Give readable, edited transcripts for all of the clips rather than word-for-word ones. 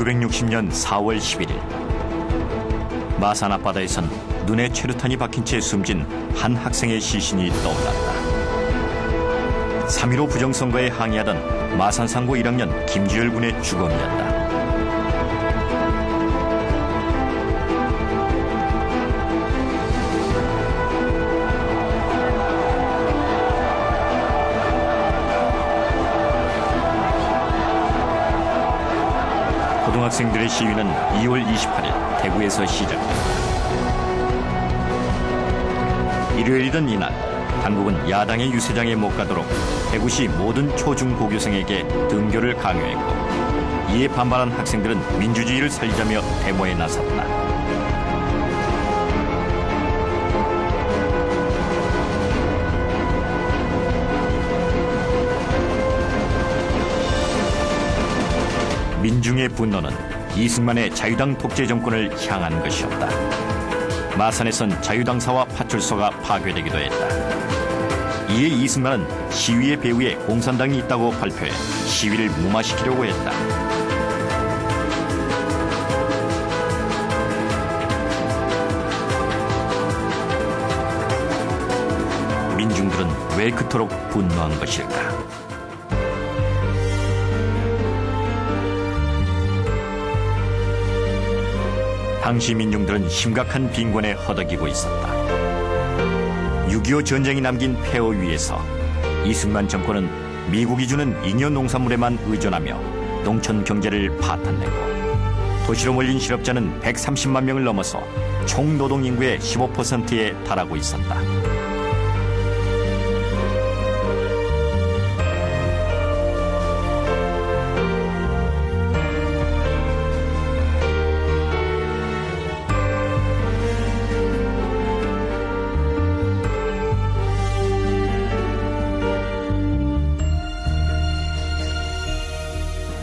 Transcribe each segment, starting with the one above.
1960년 4월 11일 마산 앞바다에선 눈에 최루탄이 박힌 채 숨진 한 학생의 시신이 떠올랐다. 3.15 부정선거에 항의하던 마산상고 1학년 김주열 군의 주검이었다. 고등학생들의 시위는 2월 28일 대구에서 시작됐다. 일요일이던 이날, 당국은 야당의 유세장에 못 가도록 대구시 모든 초중고교생에게 등교를 강요했고, 이에 반발한 학생들은 민주주의를 살리자며 데모에 나섰다. 민중의 분노는 이승만의 자유당 독재 정권을 향한 것이었다. 마산에선 자유당사와 파출소가 파괴되기도 했다. 이에 이승만은 시위의 배후에 공산당이 있다고 발표해 시위를 무마시키려고 했다. 민중들은 왜 그토록 분노한 것일까? 당시 민중들은 심각한 빈곤에 허덕이고 있었다. 6.25 전쟁이 남긴 폐허 위에서 이승만 정권은 미국이 주는 잉여 농산물에만 의존하며 농촌 경제를 파탄내고, 도시로 몰린 실업자는 130만 명을 넘어서 총 노동 인구의 15%에 달하고 있었다.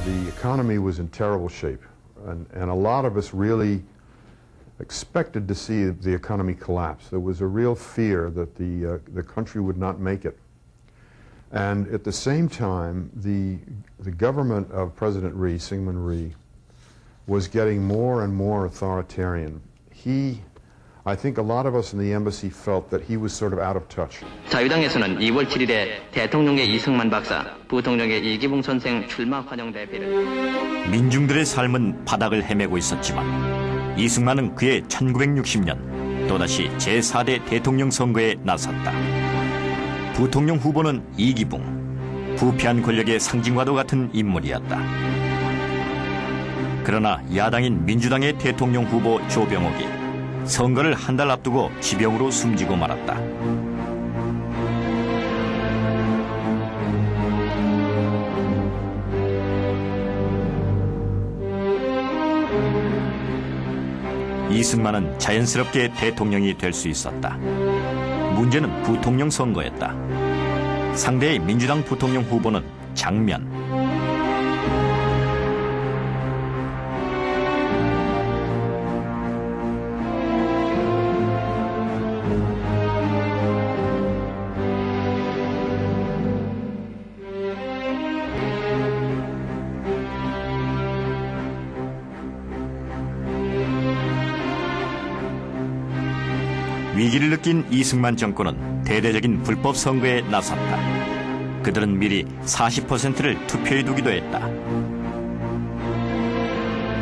The economy was in terrible shape, and a lot of us really expected to see the economy collapse. There was a real fear that the country would not make it. And at the same time, the government of President Rhee, Syngman Rhee, was getting more and more authoritarian. I think a lot of us in the embassy felt that he was sort of out of touch. 자유당에서는 2월 7일에 대통령의 이승만 박사, 부통령의 이기붕 선생 출마 환영 대회를. 민중들의 삶은 바닥을 헤매고 있었지만 이승만은 그해 1960년 또다시 제4대 대통령 선거에 나섰다. 부통령 후보는 이기붕, 부패한 권력의 상징과도 같은 인물이었다. 그러나 야당인 민주당의 대통령 후보 조병옥이 선거를 한 달 앞두고 지병으로 숨지고 말았다. 이승만은 자연스럽게 대통령이 될 수 있었다. 문제는 부통령 선거였다. 상대의 민주당 부통령 후보는 장면. 위기를 느낀 이승만 정권은 대대적인 불법 선거에 나섰다. 그들은 미리 40%를 투표에 두기도 했다.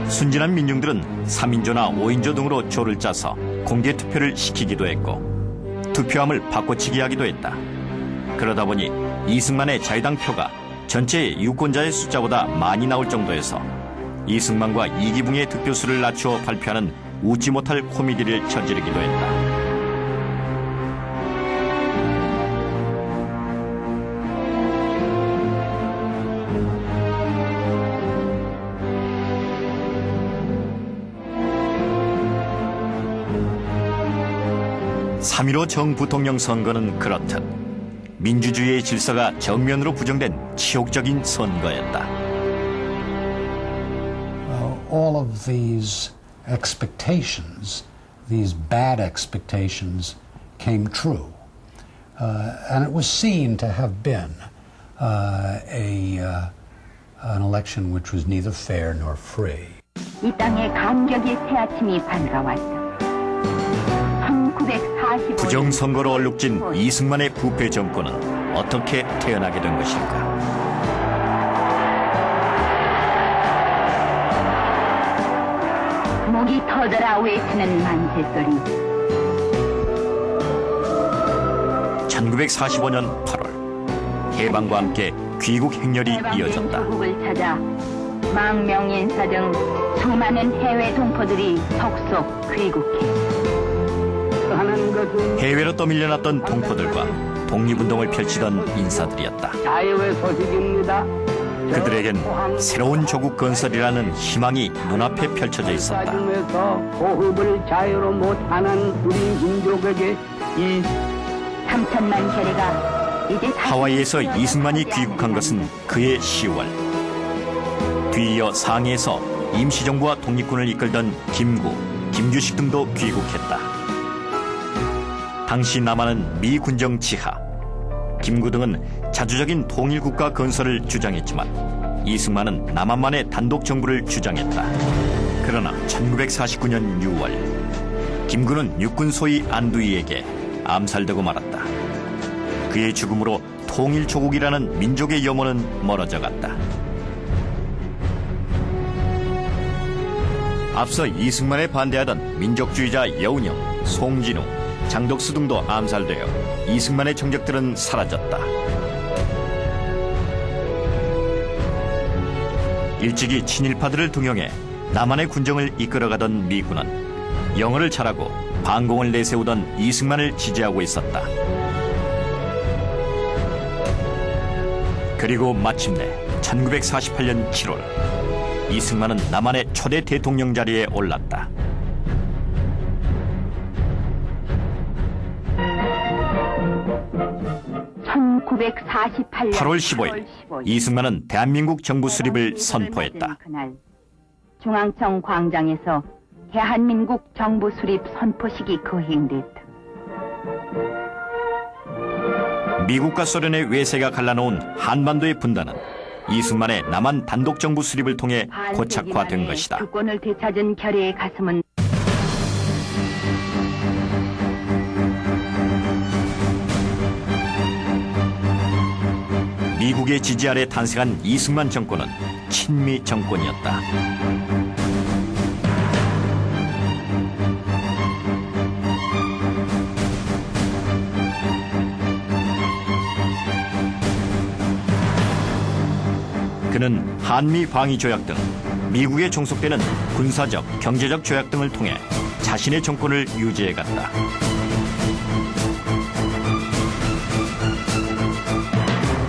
순진한 민중들은 3인조나 5인조 등으로 조를 짜서 공개 투표를 시키기도 했고, 투표함을 바꿔치기 하기도 했다. 그러다 보니 이승만의 자유당 표가 전체 유권자의 숫자보다 많이 나올 정도여서 이승만과 이기붕의 득표수를 낮추어 발표하는 웃지 못할 코미디를 저지르기도 했다. (3.15) 정부통령 선거는 그렇듯 민주주의의 질서가 정면으로 부정된 치욕적인 선거였다. All of these expectations, these bad expectations, came true, and it was seen to have been an election which was neither fair nor free. 이 땅에 감격의 새아침이 밝아왔다. 1945년 부정선거로 얼룩진 이승만의 부패 정권은 어떻게 태어나게 된 것일까? 목이 터져라 외치는 만세소리. 1945년 8월 해방과 함께 귀국 행렬이 해방된 이어졌다. 조국을 찾아 망명인사 등 수많은 해외 동포들이 속속 귀국해. 해외로 떠밀려났던 동포들과 독립운동을 펼치던 인사들이었다. 자유의 소식입니다. 그들에겐 새로운 조국 건설이라는 희망이 눈앞에 펼쳐져 있었다. 가슴에서 호흡을 자유로 못하는 우리 민족에게 이 3천만 세례가 이제 하와이에서 이승만이 귀국한 것은 그해 10월. 뒤이어 상해에서 임시정부와 독립군을 이끌던 김구, 김규식 등도 귀국했다. 당시 남한은 미 군정 지하. 김구 등은 자주적인 통일국가 건설을 주장했지만 이승만은 남한만의 단독 정부를 주장했다. 그러나 1949년 6월 김구는 육군 소위 안두희에게 암살되고 말았다. 그의 죽음으로 통일조국이라는 민족의 염원은 멀어져 갔다. 앞서 이승만에 반대하던 민족주의자 여운형, 송진우, 장덕수 등도 암살되어 이승만의 정적들은 사라졌다. 일찍이 친일파들을 등용해 남한의 군정을 이끌어가던 미군은 영어를 잘하고 반공을 내세우던 이승만을 지지하고 있었다. 그리고 마침내 1948년 7월 이승만은 남한의 초대 대통령 자리에 올랐다. 1948년 8월 15일 이승만은 대한민국 정부 수립을 선포했다. 그날 중앙청 광장에서 대한민국 정부 수립 선포식이 거행됐다. 미국과 소련의 외세가 갈라놓은 한반도의 분단은 이승만의 남한 단독 정부 수립을 통해 고착화된 것이다. 주권을 되찾은 결의의 가슴은 미국의 지지 아래 탄생한 이승만 정권은 친미 정권이었다. 그는 한미 방위 조약 등 미국에 종속되는 군사적, 경제적 조약 등을 통해 자신의 정권을 유지해갔다.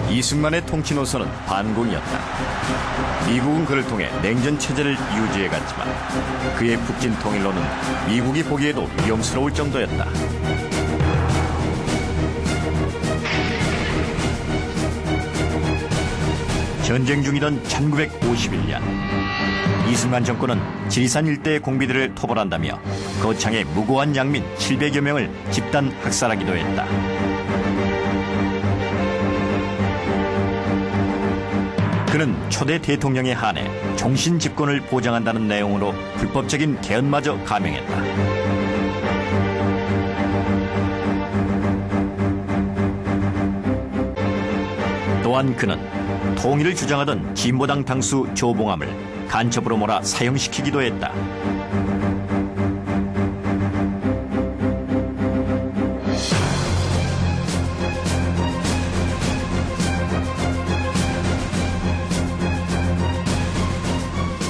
이승만의 통치 노선은 반공이었다. 미국은 그를 통해 냉전 체제를 유지해갔지만 그의 북진 통일로는 미국이 보기에도 위험스러울 정도였다. 전쟁 중이던 1951년 이승만 정권은 지리산 일대의 공비들을 토벌한다며 거창의 무고한 양민 700여 명을 집단 학살하기도 했다. 그는 초대 대통령에 한해 종신 집권을 보장한다는 내용으로 불법적인 개헌마저 감행했다. 또한 그는 통일을 주장하던 진보당 당수 조봉암을 간첩으로 몰아 사형시키기도 했다.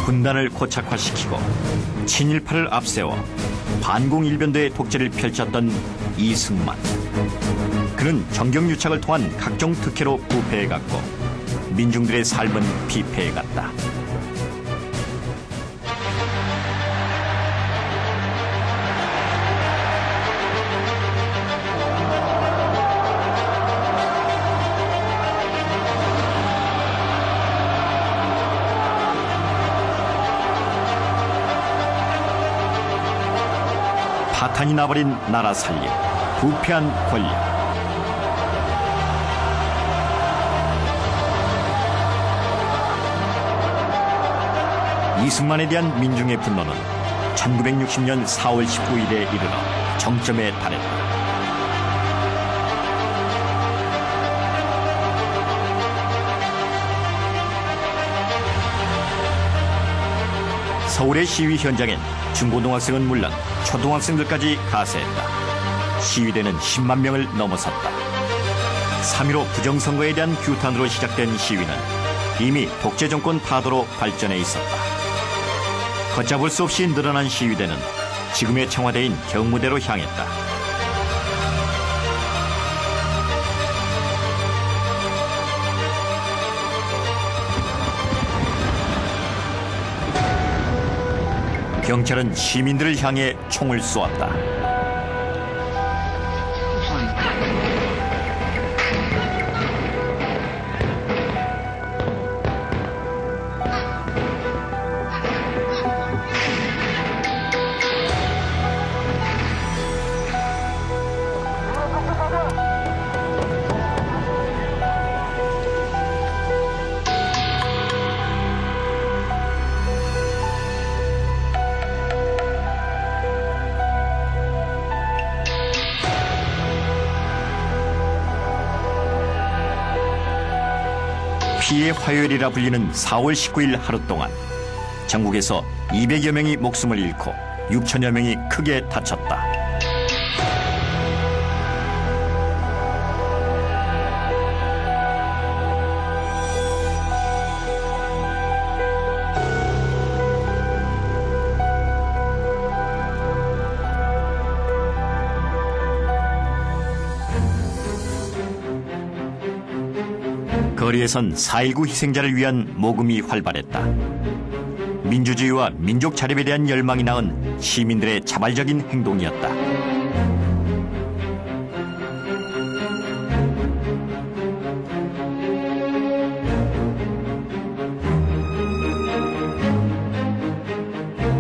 군단을 고착화시키고 친일파를 앞세워 반공일변도의 독재를 펼쳤던 이승만. 그는 정경유착을 통한 각종 특혜로 부패해갔고 민중들의 삶은 피폐해갔다. 파탄이 나버린 나라 살림, 부패한 권력. 이승만에 대한 민중의 분노는 1960년 4월 19일에 이르러 정점에 달했다. 서울의 시위 현장엔 중고등학생은 물론 초등학생들까지 가세했다. 시위대는 10만 명을 넘어섰다. 3.15 부정선거에 대한 규탄으로 시작된 시위는 이미 독재 정권 파도로 발전해 있었다. 걷잡을 수 없이 늘어난 시위대는 지금의 청와대인 경무대로 향했다. 경찰은 시민들을 향해 총을 쏘았다. 피의 화요일이라 불리는 4월 19일 하루 동안 전국에서 200여 명이 목숨을 잃고 6천여 명이 크게 다쳤다. 거리에선 4.19 희생자를 위한 모금이 활발했다. 민주주의와 민족 자립에 대한 열망이 낳은 시민들의 자발적인 행동이었다.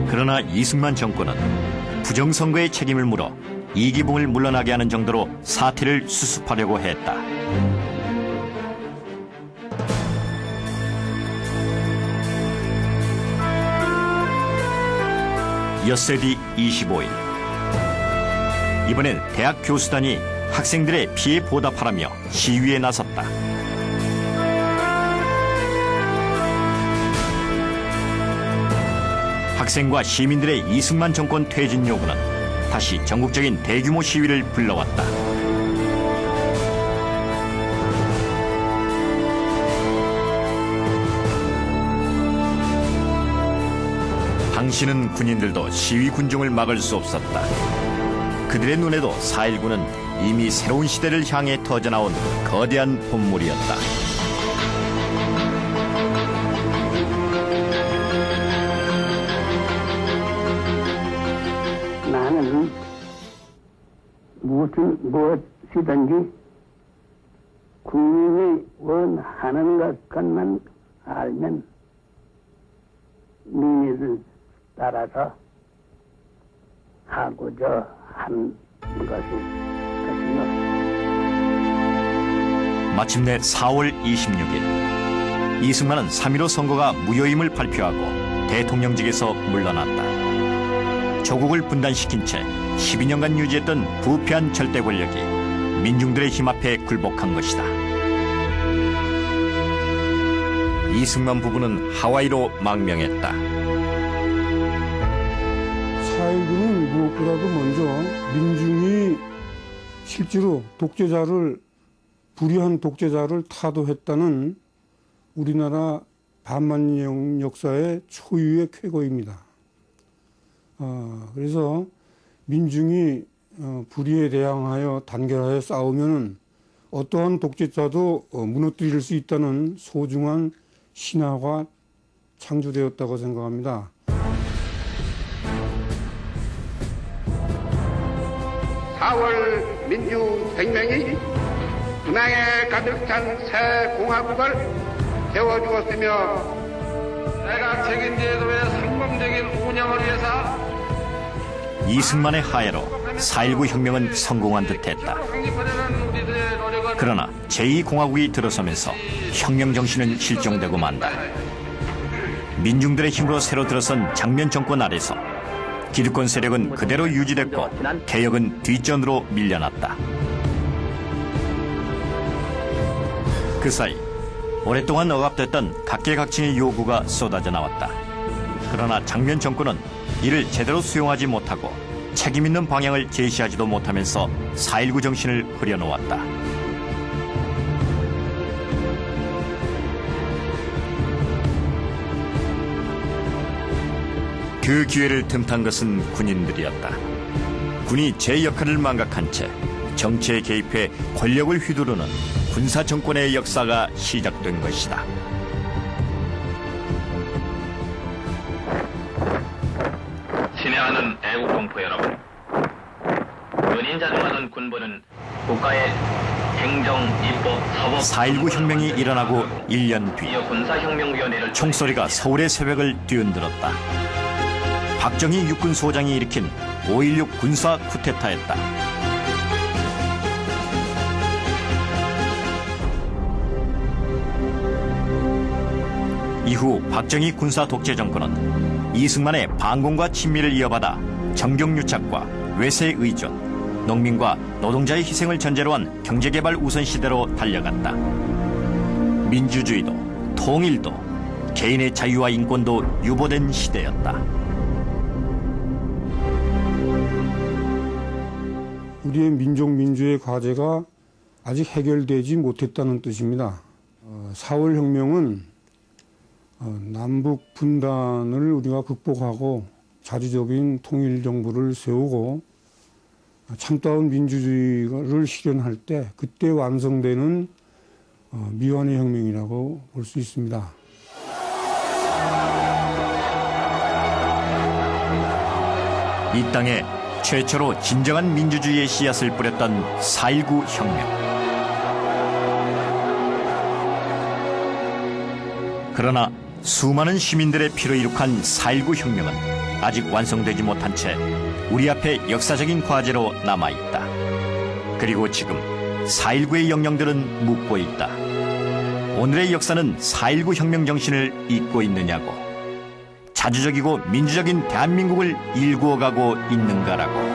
그러나 이승만 정권은 부정선거의 책임을 물어 이기붕을 물러나게 하는 정도로 사태를 수습하려고 했다. 엿새 뒤 25일 이번엔 대학 교수단이 학생들의 피해 보답하라며 시위에 나섰다. 학생과 시민들의 이승만 정권 퇴진 요구는 다시 전국적인 대규모 시위를 불러왔다. 당시는 군인들도 시위 군중을 막을 수 없었다. 그들의 눈에도 4.19는 이미 새로운 시대를 향해 터져나온 거대한 본물이었다. 나는 무엇이든지 국민이 원하는 것만 알면 민의를 따라서 하고자 한 것이요. 마침내 4월 26일 이승만은 3.15 선거가 무효임을 발표하고 대통령직에서 물러났다. 조국을 분단시킨 채 12년간 유지했던 부패한 절대 권력이 민중들의 힘 앞에 굴복한 것이다. 이승만 부부는 하와이로 망명했다. 4.19는 무엇보다도 먼저 민중이 실제로 불의한 독재자를 타도했다는 우리나라 반만 역사의 초유의 쾌거입니다. 그래서 민중이 불의에 대항하여 단결하여 싸우면 어떠한 독재자도 무너뜨릴 수 있다는 소중한 신화가 창조되었다고 생각합니다. 4월 민주생명이 근황에 가득 찬 새 공화국을 세워주었으며 내각 책임제도의 성공적인 운영을 위해서 이승만의 하야로 4.19 혁명은 성공한 듯했다. 그러나 제2공화국이 들어서면서 혁명 정신은 실종되고 만다. 민중들의 힘으로 새로 들어선 장면 정권 아래서 기득권 세력은 그대로 유지됐고 개혁은 뒷전으로 밀려났다. 그 사이 오랫동안 억압됐던 각계각층의 요구가 쏟아져 나왔다. 그러나 장면 정권은 이를 제대로 수용하지 못하고 책임 있는 방향을 제시하지도 못하면서 4.19 정신을 흐려놓았다. 그 기회를 틈탄 것은 군인들이었다. 군이 제 역할을 망각한 채 정치에 개입해 권력을 휘두르는 군사 정권의 역사가 시작된 것이다. 친애하는 애국공포 여러분, 은인자중하는 군부는 국가의 행정, 입법, 사법 4.19 혁명이 일어나고 1년 뒤 군사혁명위원회를 총소리가 서울의 새벽을 뒤흔들었다. 박정희 육군소장이 일으킨 5.16 군사 쿠데타였다. 이후 박정희 군사 독재 정권은 이승만의 반공과 친밀을 이어받아 정경유착과 외세 의존, 농민과 노동자의 희생을 전제로 한 경제개발 우선 시대로 달려갔다. 민주주의도 통일도 개인의 자유와 인권도 유보된 시대였다. 우리의 민족민주의 과제가 아직 해결되지 못했다는 뜻입니다. 4월 혁명은 남북 분단을 우리가 극복하고 자주적인 통일정부를 세우고 참다운 민주주의를 실현할 때 그때 완성되는 미완의 혁명이라고 볼 수 있습니다. 이 땅에 최초로 진정한 민주주의의 씨앗을 뿌렸던 4.19 혁명. 그러나 수많은 시민들의 피로 이룩한 4.19 혁명은 아직 완성되지 못한 채 우리 앞에 역사적인 과제로 남아있다. 그리고 지금 4.19의 영령들은 묻고 있다. 오늘의 역사는 4.19 혁명 정신을 잇고 있느냐고. 자주적이고 민주적인 대한민국을 일구어가고 있는가라고.